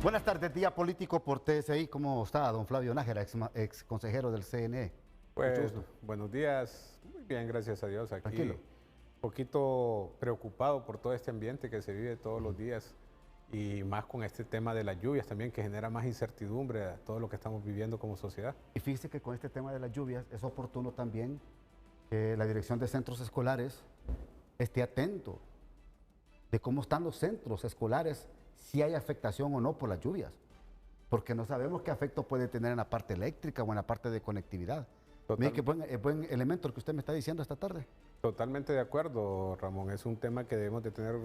Buenas tardes, Día Político por TSI. ¿Cómo está don Flavio Nájera, ex consejero del CNE? Pues buenos días, muy bien, gracias a Dios. Aquí Tranquilo. un poquito preocupado por todo este ambiente que se vive todos los días y más con este tema de las lluvias también que genera más incertidumbre a todo lo que estamos viviendo como sociedad. Y fíjese que con este tema de las lluvias es oportuno también que la Dirección de Centros Escolares esté atento de cómo están los centros escolares, si hay afectación o no por las lluvias, porque no sabemos qué afecto puede tener en la parte eléctrica o en la parte de conectividad. Mire qué buen elemento el que usted me está diciendo esta tarde. Totalmente de acuerdo, Ramón. Es un tema que debemos de tener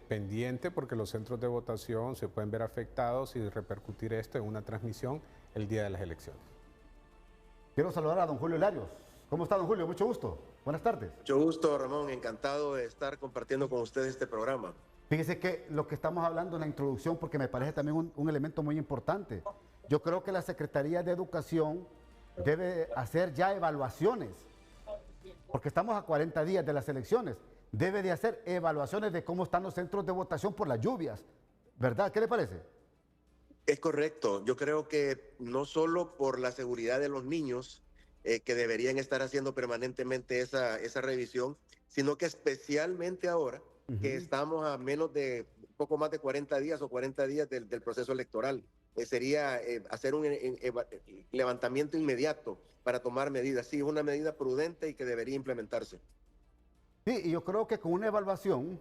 pendiente porque los centros de votación se pueden ver afectados y repercutir esto en una transmisión el día de las elecciones. Quiero saludar a don Julio Larios. ¿Cómo está, don Julio? Mucho gusto. Buenas tardes. Mucho gusto, Ramón. Encantado de estar compartiendo con ustedes este programa. Fíjese que lo que estamos hablando en la introducción, porque me parece también un elemento muy importante. Yo creo que la Secretaría de Educación debe hacer ya evaluaciones, porque estamos a 40 días de las elecciones. Debe de hacer evaluaciones de cómo están los centros de votación por las lluvias, ¿verdad? ¿Qué le parece? Es correcto. Yo creo que no solo por la seguridad de los niños, que deberían estar haciendo permanentemente esa revisión, sino que especialmente ahora que estamos a menos de un poco más de 40 días o 40 días del proceso electoral. Sería hacer un levantamiento inmediato para tomar medidas. Sí, es una medida prudente y que debería implementarse. Sí, y yo creo que con una evaluación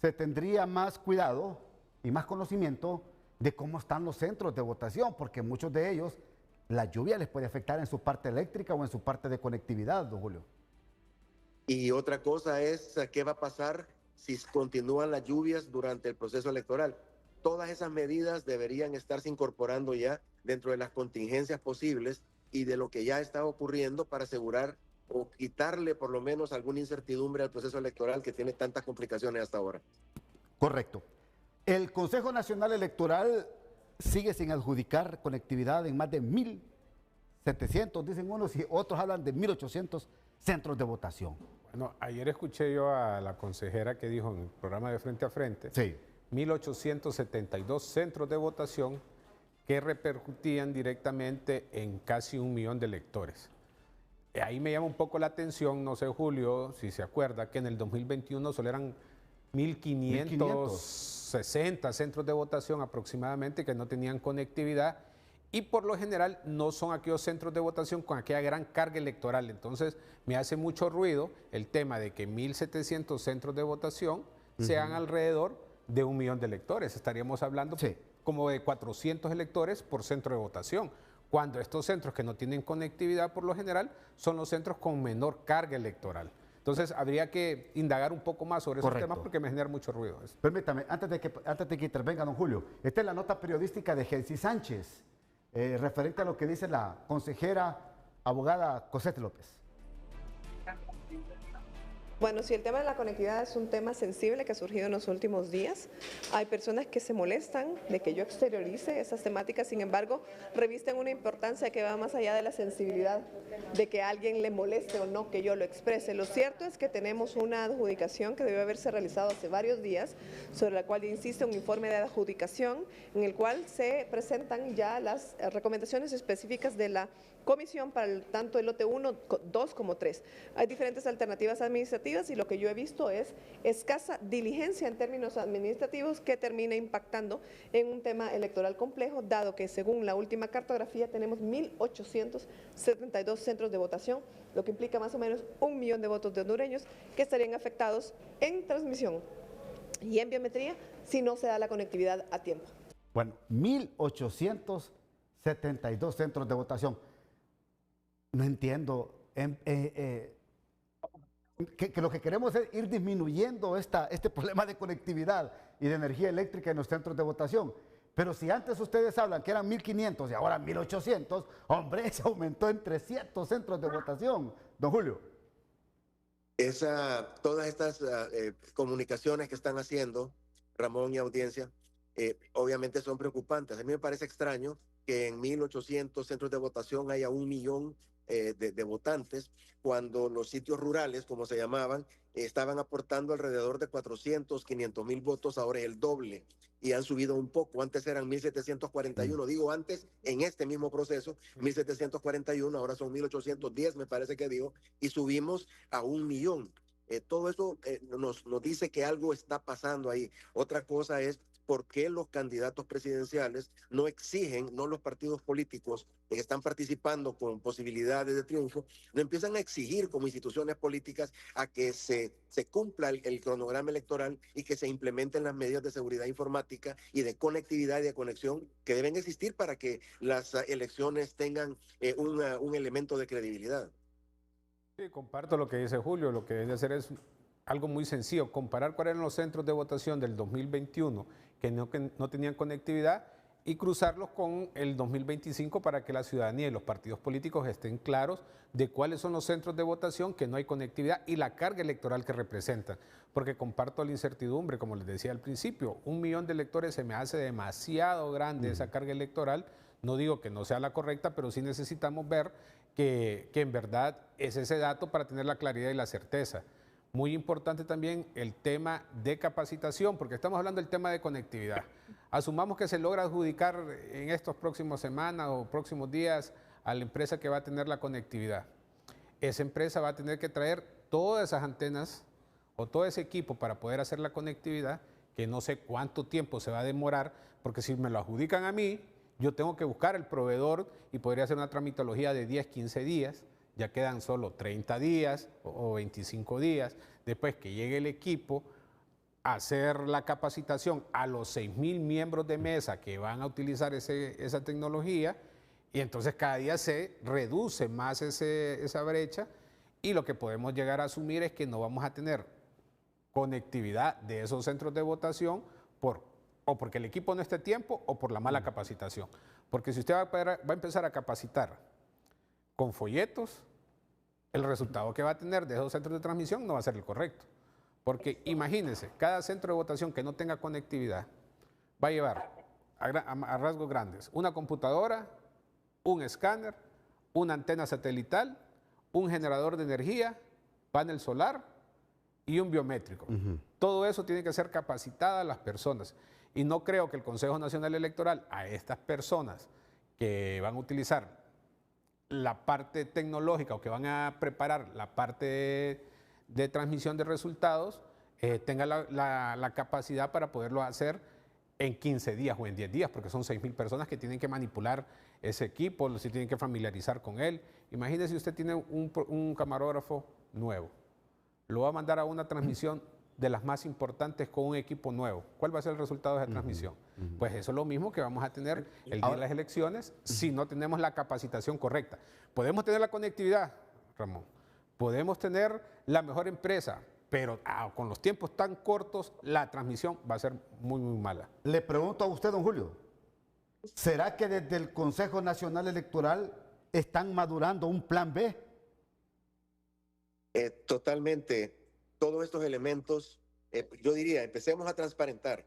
se tendría más cuidado y más conocimiento de cómo están los centros de votación, porque muchos de ellos la lluvia les puede afectar en su parte eléctrica o en su parte de conectividad, don Julio. Y otra cosa es qué va a pasar si continúan las lluvias durante el proceso electoral. Todas esas medidas deberían estarse incorporando ya dentro de las contingencias posibles y de lo que ya está ocurriendo para asegurar o quitarle por lo menos alguna incertidumbre al proceso electoral que tiene tantas complicaciones hasta ahora. Correcto. El Consejo Nacional Electoral sigue sin adjudicar conectividad en más de 1.700, dicen unos, y otros hablan de 1.800 centros de votación. Bueno, ayer escuché yo a la consejera que dijo en el programa de Frente a Frente, Sí. 1.872 centros de votación que repercutían directamente en casi 1 millón de electores. Ahí me llama un poco la atención, no sé, Julio, si se acuerda, que en el 2021 solo eran 1.560 centros de votación aproximadamente que no tenían conectividad y por lo general no son aquellos centros de votación con aquella gran carga electoral. Entonces me hace mucho ruido el tema de que 1.700 centros de votación sean alrededor de 1 millón de electores. Estaríamos hablando como de 400 electores por centro de votación, cuando estos centros que no tienen conectividad por lo general son los centros con menor carga electoral. Entonces habría que indagar un poco más sobre esos temas porque me genera mucho ruido eso. Permítame, antes de que intervenga don Julio, esta es la nota periodística de Gensi Sánchez, referente a lo que dice la consejera abogada Cosette López. Bueno, si el tema de la conectividad es un tema sensible que ha surgido en los últimos días, hay personas que se molestan de que yo exteriorice esas temáticas, sin embargo, revisten una importancia que va más allá de la sensibilidad de que a alguien le moleste o no que yo lo exprese. Lo cierto es que tenemos una adjudicación que debe haberse realizado hace varios días, sobre la cual insiste un informe de adjudicación, en el cual se presentan ya las recomendaciones específicas de la comisión para tanto el lote 1, 2 como 3. Hay diferentes alternativas administrativas y lo que yo he visto es escasa diligencia en términos administrativos que termina impactando en un tema electoral complejo, dado que según la última cartografía tenemos 1.872 centros de votación, lo que implica más o menos 1 millón de votos de hondureños que estarían afectados en transmisión y en biometría si no se da la conectividad a tiempo. Bueno, 1.872 centros de votación. No entiendo. Que lo que queremos es ir disminuyendo este problema de conectividad y de energía eléctrica en los centros de votación. Pero si antes ustedes hablan que eran 1.500 y ahora 1.800, hombre, se aumentó en 300 centros de votación. Don Julio. Todas estas comunicaciones que están haciendo, Ramón y audiencia, obviamente son preocupantes. A mí me parece extraño que en 1.800 centros de votación haya 1 millón de votantes, cuando los sitios rurales, como se llamaban, estaban aportando alrededor de 400, 500 mil votos, ahora es el doble. y han subido un poco. Antes eran 1.741, digo antes, en este mismo proceso, 1.741, ahora son 1.810, me parece que digo, y subimos a 1.000.000. Todo eso nos dice que algo está pasando ahí. Otra cosa es por qué los candidatos presidenciales no exigen, no los partidos políticos que están participando con posibilidades de triunfo, no empiezan a exigir como instituciones políticas a que se cumpla el cronograma electoral y que se implementen las medidas de seguridad informática y de conectividad y de conexión que deben existir para que las elecciones tengan un elemento de credibilidad. Sí, comparto lo que dice Julio. Lo que debe hacer es algo muy sencillo, comparar cuáles eran los centros de votación del 2021 que no tenían conectividad y cruzarlos con el 2025 para que la ciudadanía y los partidos políticos estén claros de cuáles son los centros de votación que no hay conectividad y la carga electoral que representan. Porque comparto la incertidumbre, como les decía al principio, 1.000.000 de electores se me hace demasiado grande esa carga electoral. No digo que no sea la correcta, pero sí necesitamos ver que en verdad es ese dato para tener la claridad y la certeza. Muy importante también el tema de capacitación, porque estamos hablando del tema de conectividad. Asumamos que se logra adjudicar en estos próximos semanas o próximos días a la empresa que va a tener la conectividad. Esa empresa va a tener que traer todas esas antenas o todo ese equipo para poder hacer la conectividad, que no sé cuánto tiempo se va a demorar, porque si me lo adjudican a mí, yo tengo que buscar el proveedor y podría hacer una tramitología de 10, 15 días, ya quedan solo 30 días o 25 días, después que llegue el equipo, hacer la capacitación a los 6.000 miembros de mesa que van a utilizar esa tecnología, y entonces cada día se reduce más esa brecha, y lo que podemos llegar a asumir es que no vamos a tener conectividad de esos centros de votación o porque el equipo no esté a tiempo o por la mala capacitación. Porque si usted va a empezar a capacitar con folletos, el resultado que va a tener de esos centros de transmisión no va a ser el correcto. Porque imagínense, cada centro de votación que no tenga conectividad va a llevar a rasgos grandes una computadora, un escáner, una antena satelital, un generador de energía, panel solar y un biométrico. Todo eso tiene que ser capacitada a las personas. Y no creo que el Consejo Nacional Electoral a estas personas que van a utilizar la parte tecnológica o que van a preparar la parte de transmisión de resultados tenga la capacidad para poderlo hacer en 15 días o en 10 días, porque son 6.000 personas que tienen que manipular ese equipo, se tienen que familiarizar con él. Imagínese si usted tiene un camarógrafo nuevo, lo va a mandar a una transmisión de las más importantes con un equipo nuevo. ¿Cuál va a ser el resultado de esa transmisión? Pues eso es lo mismo que vamos a tener el día de las elecciones si no tenemos la capacitación correcta. Podemos tener la conectividad, Ramón, podemos tener la mejor empresa, pero con los tiempos tan cortos, la transmisión va a ser muy, muy mala. Le pregunto a usted, don Julio, ¿será que desde el Consejo Nacional Electoral están madurando un plan B? Totalmente. Todos estos elementos, yo diría, empecemos a transparentar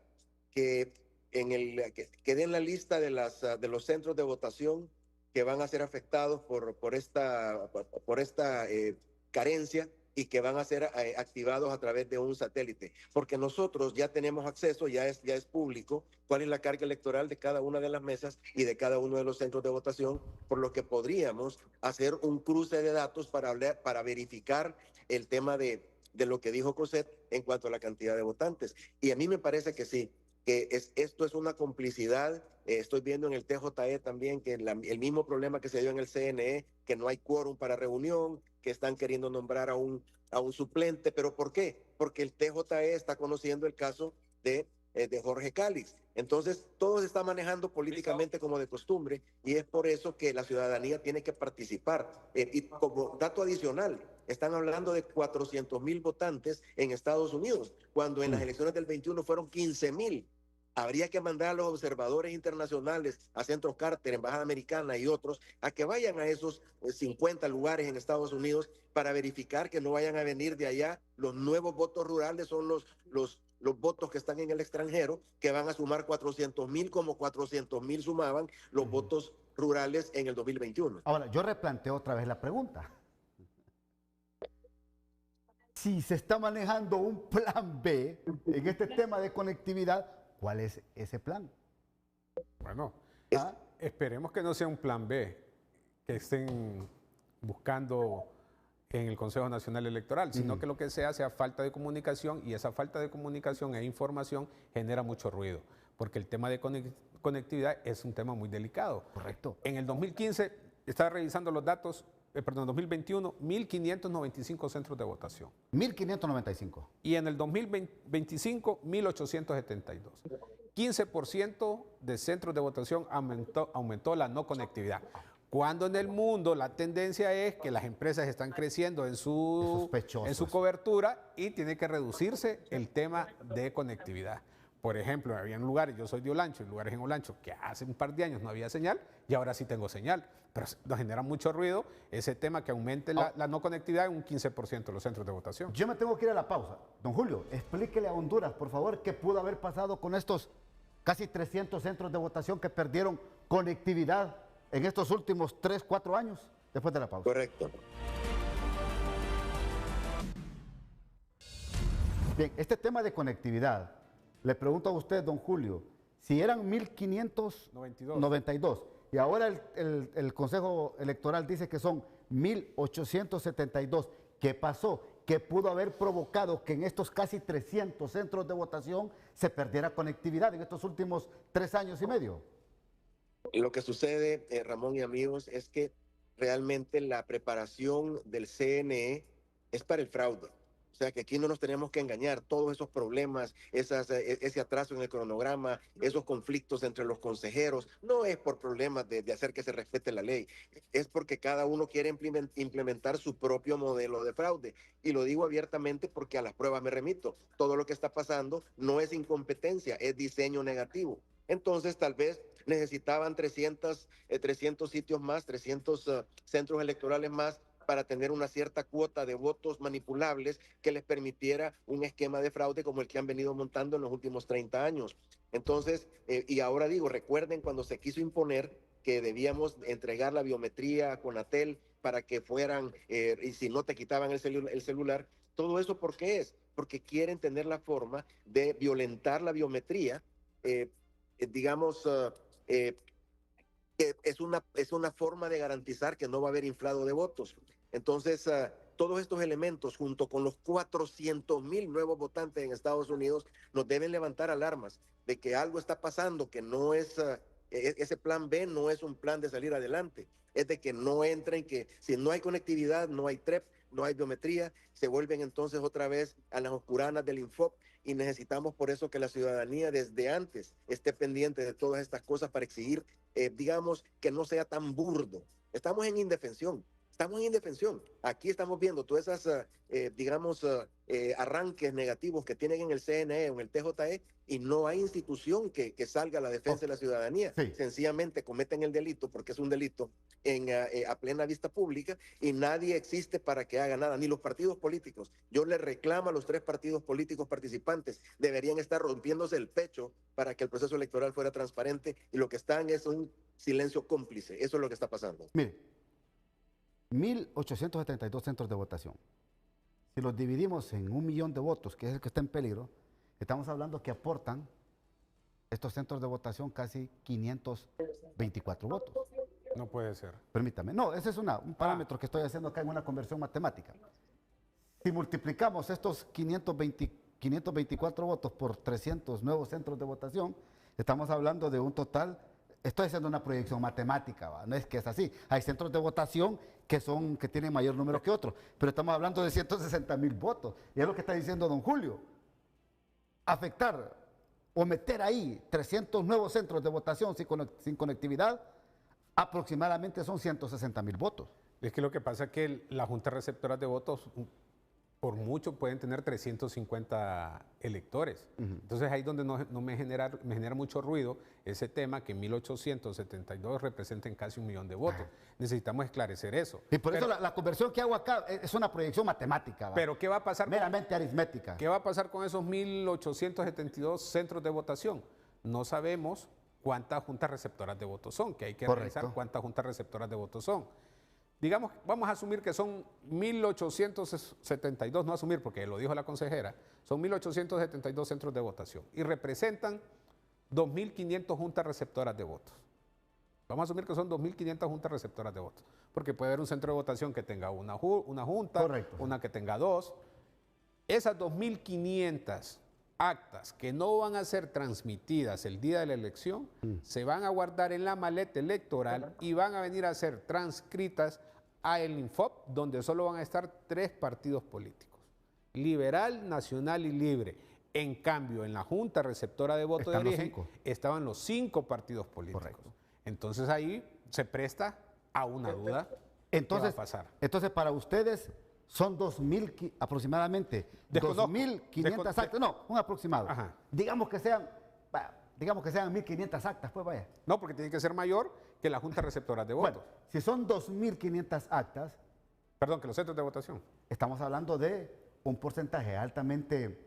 que que den la lista de los centros de votación que van a ser afectados por esta carencia y que van a ser activados a través de un satélite, porque nosotros ya tenemos acceso, ya es público cuál es la carga electoral de cada una de las mesas y de cada uno de los centros de votación, por lo que podríamos hacer un cruce de datos para verificar el tema de lo que dijo Cosette en cuanto a la cantidad de votantes. Y a mí me parece que sí, que esto es una complicidad. Estoy viendo en el TJE también que el mismo problema que se dio en el CNE, que no hay quórum para reunión, que están queriendo nombrar a un suplente. ¿Pero por qué? Porque el TJE está conociendo el caso de Jorge Cálix. Entonces, todo se está manejando políticamente como de costumbre, y es por eso que la ciudadanía tiene que participar. Y como dato adicional, están hablando de 400.000 votantes en Estados Unidos, cuando en las elecciones del 21 fueron 15.000. Habría que mandar a los observadores internacionales, a Centro Carter, Embajada Americana y otros, a que vayan a esos 50 lugares en Estados Unidos para verificar que no vayan a venir de allá. Los nuevos votos rurales son los votos que están en el extranjero, que van a sumar 400.000 como 400.000 sumaban los votos rurales en el 2021. Ahora, yo replanteo otra vez la pregunta. Si se está manejando un plan B en este tema de conectividad, ¿cuál es ese plan? Bueno, ¿Ah? esperemos que no sea un plan B que estén buscando en el Consejo Nacional Electoral, sino que lo que sea falta de comunicación, y esa falta de comunicación e información genera mucho ruido, porque el tema de conectividad es un tema muy delicado. Correcto. En el 2015, estaba revisando los datos, perdón, 2021, 1.595 centros de votación. 1.595. Y en el 2025, 1.872. 15% de centros de votación aumentó la no conectividad. Cuando en el mundo la tendencia es que las empresas están creciendo en su cobertura y tiene que reducirse el tema de conectividad. Por ejemplo, había lugares, yo soy de Olancho, en lugares en Olancho que hace un par de años no había señal y ahora sí tengo señal. Pero nos genera mucho ruido ese tema que aumente la no conectividad en un 15% de los centros de votación. Yo me tengo que ir a la pausa. Don Julio, explíquele a Honduras, por favor, qué pudo haber pasado con estos casi 300 centros de votación que perdieron conectividad en estos últimos 3, 4 años, después de la pausa. Correcto. Bien, este tema de conectividad, le pregunto a usted, don Julio, si eran 1.592 y ahora el Consejo Electoral dice que son 1.872, ¿qué pasó? ¿Qué pudo haber provocado que en estos casi 300 centros de votación se perdiera conectividad en estos últimos 3 años y medio? Lo que sucede, Ramón y amigos, es que realmente la preparación del CNE es para el fraude. O sea que aquí no nos tenemos que engañar. Todos esos problemas, ese atraso en el cronograma, esos conflictos entre los consejeros, no es por problemas de hacer que se respete la ley. Es porque cada uno quiere implementar su propio modelo de fraude. Y lo digo abiertamente porque a las pruebas me remito. Todo lo que está pasando no es incompetencia, es diseño negativo. Entonces, tal vez necesitaban 300 sitios más, 300 centros electorales más para tener una cierta cuota de votos manipulables que les permitiera un esquema de fraude como el que han venido montando en los últimos 30 años. Entonces, y ahora digo, recuerden cuando se quiso imponer que debíamos entregar la biometría a Conatel para que fueran, y si no te quitaban el celular, todo eso ¿por qué es? Porque quieren tener la forma de violentar la biometría, que es una forma de garantizar que no va a haber inflado de votos. Entonces, todos estos elementos, junto con los 400,000 nuevos votantes en Estados Unidos, nos deben levantar alarmas de que algo está pasando, que no es, ese plan B no es un plan de salir adelante, es de que no entren, que si no hay conectividad, no hay TREP, no hay biometría, se vuelven entonces otra vez a las oscuranas del Infop, y necesitamos por eso que la ciudadanía desde antes esté pendiente de todas estas cosas para exigir, digamos, que no sea tan burdo. Estamos en indefensión. Aquí estamos viendo todas esas, arranques negativos que tienen en el CNE o en el TJE y no hay institución que salga a la defensa de la ciudadanía. Sí. Sencillamente cometen el delito porque es un delito a plena vista pública y nadie existe para que haga nada, ni los partidos políticos. Yo le reclamo a los 3 partidos políticos participantes, deberían estar rompiéndose el pecho para que el proceso electoral fuera transparente y lo que están es un silencio cómplice. Eso es lo que está pasando. Mire, 1.872 centros de votación. Si los dividimos en 1 millón de votos, que es el que está en peligro, estamos hablando que aportan estos centros de votación casi 524 votos. No puede ser. Permítame. No, ese es un parámetro que estoy haciendo acá en una conversión matemática. Si multiplicamos estos 524 votos por 300 nuevos centros de votación, estamos hablando de un total. Estoy haciendo una proyección matemática, ¿va? No es que es así. Hay centros de votación que tienen mayor número que otros, pero estamos hablando de 160,000 votos. Y es lo que está diciendo don Julio. Afectar o meter ahí 300 nuevos centros de votación sin conectividad, aproximadamente son 160,000 votos. Es que lo que pasa es que las juntas receptoras de votos, por mucho, pueden tener 350 electores. Entonces ahí es donde no me genera mucho ruido ese tema que 1.872 representen casi 1 millón de votos. Necesitamos esclarecer eso. Y por eso la conversión que hago acá es una proyección matemática. ¿Va? Pero ¿qué va a pasar? Meramente aritmética. ¿Qué va a pasar con esos 1.872 centros de votación? No sabemos cuántas juntas receptoras de votos son, que hay que revisar cuántas juntas receptoras de votos son. Digamos, vamos a asumir que son 1.872, no asumir porque lo dijo la consejera, son 1.872 centros de votación y representan 2.500 juntas receptoras de votos. Vamos a asumir que son 2.500 juntas receptoras de votos, porque puede haber un centro de votación que tenga una junta, Correcto, una que tenga dos. Esas 2.500 actas que no van a ser transmitidas el día de la elección, se van a guardar en la maleta electoral y van a venir a ser transcritas a el Infop, donde solo van a estar 3 partidos políticos: Liberal, Nacional y Libre. En cambio, en la Junta Receptora de Voto de Están los Origen 5. estaban los 5 partidos políticos. Correcto. Entonces ahí se presta a una duda. Entonces, ¿qué va a pasar? entonces para ustedes son 2.000 aproximadamente, Desconozco. 2.500 actas, no, un aproximado. Ajá. Digamos que sean 1.500 actas, pues vaya. No, porque tiene que ser mayor que la Junta Receptora de Votos. Bueno, si son 2.500 actas, Perdón, que los centros de votación. estamos hablando de un porcentaje altamente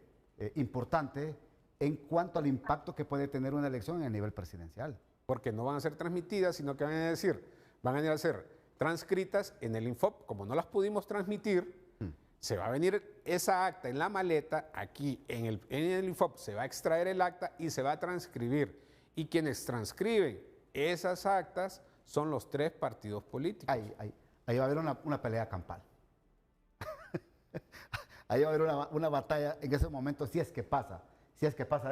importante en cuanto al impacto que puede tener una elección en el nivel presidencial. Porque no van a ser transmitidas, sino que van a venir a ser transcritas en el Infop. Como no las pudimos transmitir, se va a venir esa acta en la maleta, aquí en el Infop se va a extraer el acta y se va a transcribir. Y quienes transcriben esas actas son los 3 partidos políticos. Ahí va a haber una pelea campal. Ahí va a haber una batalla en ese momento, si es que pasa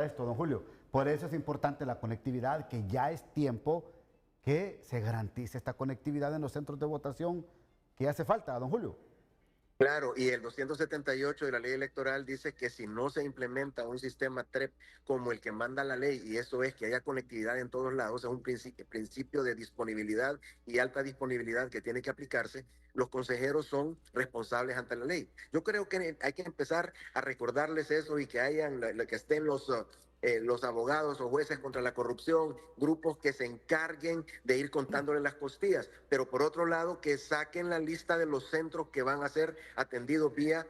esto, don Julio. Por eso es importante la conectividad, que ya es tiempo que se garantice esta conectividad en los centros de votación que hace falta, don Julio. Claro, y el 278 de la ley electoral dice que si no se implementa un sistema TREP como el que manda la ley, y eso es que haya conectividad en todos lados, es un principio de disponibilidad y alta disponibilidad que tiene que aplicarse, los consejeros son responsables ante la ley. Yo creo que hay que empezar a recordarles eso y que que estén los abogados o jueces contra la corrupción, grupos que se encarguen de ir contándole las costillas, pero por otro lado que saquen la lista de los centros que van a ser atendidos vía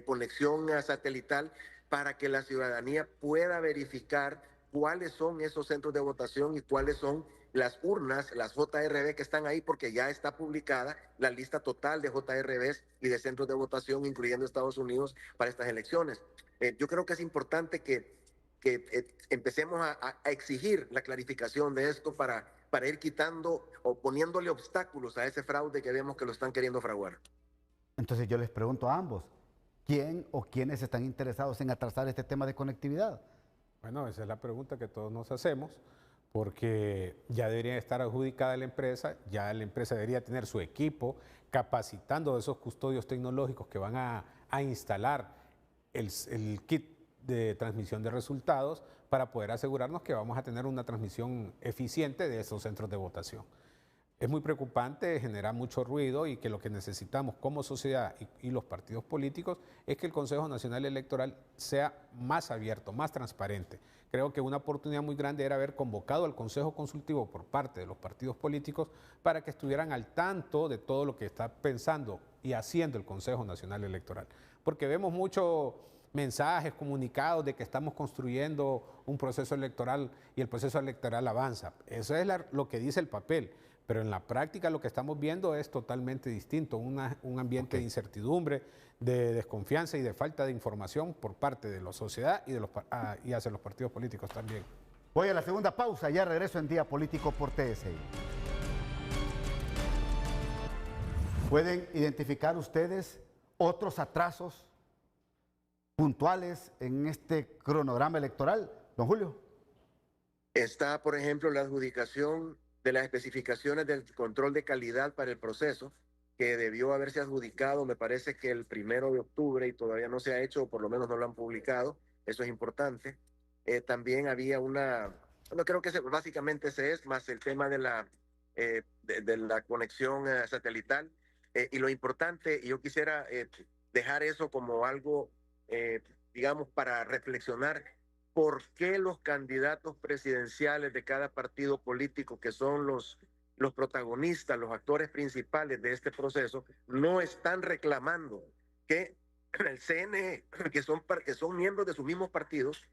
conexión satelital para que la ciudadanía pueda verificar cuáles son esos centros de votación y cuáles son las urnas, las JRB que están ahí, porque ya está publicada la lista total de JRBs y de centros de votación, incluyendo Estados Unidos, para estas elecciones. Yo creo que es importante que empecemos a exigir la clarificación de esto para ir quitando o poniéndole obstáculos a ese fraude que vemos que lo están queriendo fraguar. Entonces yo les pregunto a ambos, ¿quién o quiénes están interesados en atrasar este tema de conectividad? Bueno, esa es la pregunta que todos nos hacemos, porque ya debería estar adjudicada la empresa, ya la empresa debería tener su equipo capacitando a esos custodios tecnológicos que van a instalar el kit de transmisión de resultados para poder asegurarnos que vamos a tener una transmisión eficiente de esos centros de votación. Es muy preocupante, genera mucho ruido y que lo que necesitamos como sociedad y los partidos políticos es que el Consejo Nacional Electoral sea más abierto, más transparente. Creo que una oportunidad muy grande era haber convocado al Consejo Consultivo por parte de los partidos políticos para que estuvieran al tanto de todo lo que está pensando y haciendo el Consejo Nacional Electoral. Porque vemos muchos mensajes, comunicados de que estamos construyendo un proceso electoral y el proceso electoral avanza. Eso es lo que dice el papel. Pero en la práctica lo que estamos viendo es totalmente distinto, un ambiente de incertidumbre, de desconfianza y de falta de información por parte de la sociedad y hacia los partidos políticos también. Voy a la segunda pausa, ya regreso en Día Político por TSI. ¿Pueden identificar ustedes otros atrasos puntuales en este cronograma electoral, don Julio? Está, por ejemplo, la adjudicación de las especificaciones del control de calidad para el proceso, que debió haberse adjudicado, me parece que el 1 de octubre y todavía no se ha hecho, o por lo menos no lo han publicado. Eso es importante. También había no creo que básicamente ese es, más el tema de la conexión satelital. Y lo importante, y yo quisiera dejar eso como algo, digamos, para reflexionar. ¿Por qué los candidatos presidenciales de cada partido político, que son los protagonistas, los actores principales de este proceso, no están reclamando que el CNE, que son miembros de sus mismos partidos,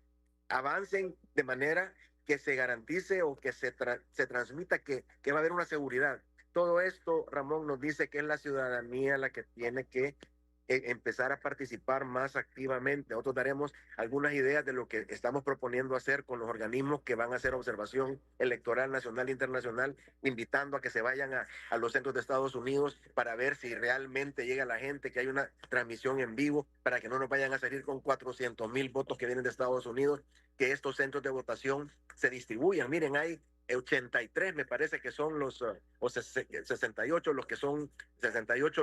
avancen de manera que se garantice o que se transmita que va a haber una seguridad? Todo esto, Ramón, nos dice que es la ciudadanía la que tiene que empezar a participar más activamente. Nosotros daremos algunas ideas de lo que estamos proponiendo hacer con los organismos que van a hacer observación electoral nacional e internacional, invitando a que se vayan a los centros de Estados Unidos para ver si realmente llega la gente, que hay una transmisión en vivo, para que no nos vayan a salir con 400,000 votos que vienen de Estados Unidos, que estos centros de votación se distribuyan. Miren, hay 83 me parece que son los, o 68 los que son, 68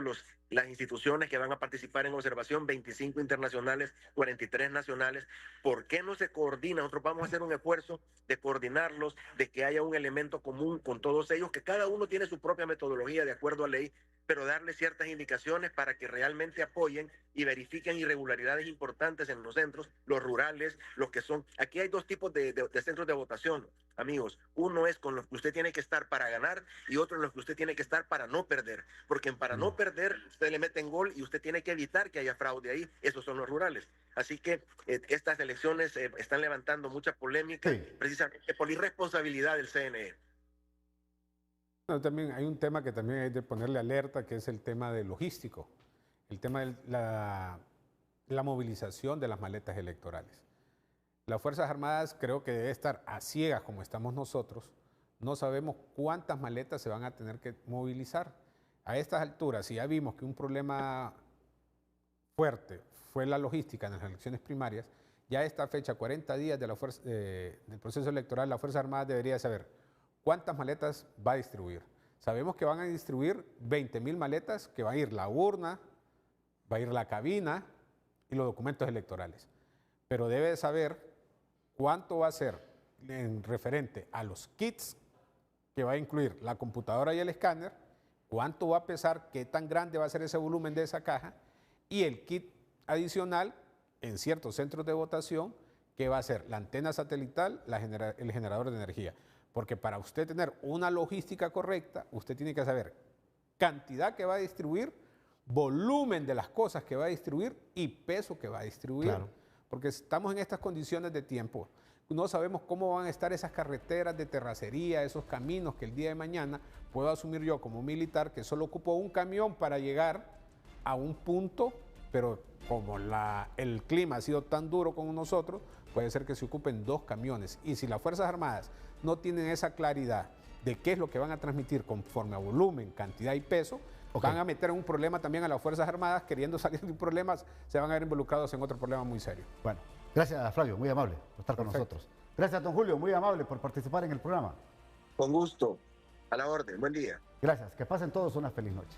las instituciones que van a participar en observación, 25 internacionales, 43 nacionales. ¿Por qué no se coordina? Nosotros vamos a hacer un esfuerzo de coordinarlos, de que haya un elemento común con todos ellos, que cada uno tiene su propia metodología de acuerdo a ley, pero darle ciertas indicaciones para que realmente apoyen y verifiquen irregularidades importantes en los centros, los rurales, los que son... Aquí hay dos tipos de centros de votación, amigos. Uno es con los que usted tiene que estar para ganar y otro en los que usted tiene que estar para no perder. Porque para no perder, usted le mete en gol y usted tiene que evitar que haya fraude ahí. Esos son los rurales. Así que estas elecciones están levantando mucha polémica, precisamente por la irresponsabilidad del CNE. Bueno, también hay un tema que también hay de ponerle alerta, que es el tema de logístico, el tema de la movilización de las maletas electorales. Las Fuerzas Armadas creo que debe estar a ciegas como estamos nosotros. No sabemos cuántas maletas se van a tener que movilizar. A estas alturas, si ya vimos que un problema fuerte fue la logística en las elecciones primarias, ya a esta fecha, 40 días del proceso electoral, la Fuerza Armada debería saber cuántas maletas va a distribuir. Sabemos que van a distribuir 20,000 maletas, que va a ir la urna, va a ir la cabina y los documentos electorales. Pero debe saber cuánto va a ser en referente a los kits, que va a incluir la computadora y el escáner, cuánto va a pesar, qué tan grande va a ser ese volumen de esa caja, y el kit adicional en ciertos centros de votación, que va a ser la antena satelital, el generador de energía. Porque para usted tener una logística correcta, usted tiene que saber cantidad que va a distribuir, volumen de las cosas que va a distribuir y peso que va a distribuir. Claro. Porque estamos en estas condiciones de tiempo. No sabemos cómo van a estar esas carreteras de terracería, esos caminos que el día de mañana puedo asumir yo como militar que solo ocupo un camión para llegar a un punto, pero como el clima ha sido tan duro con nosotros, puede ser que se ocupen 2 camiones. Y si las Fuerzas Armadas no tienen esa claridad de qué es lo que van a transmitir conforme a volumen, cantidad y peso, van a meter en un problema también a las Fuerzas Armadas, queriendo salir de un problema, se van a ver involucrados en otro problema muy serio. Bueno, gracias Flavio, muy amable por estar con nosotros. Gracias don Julio, muy amable por participar en el programa. Con gusto, a la orden, buen día. Gracias, que pasen todos una feliz noche.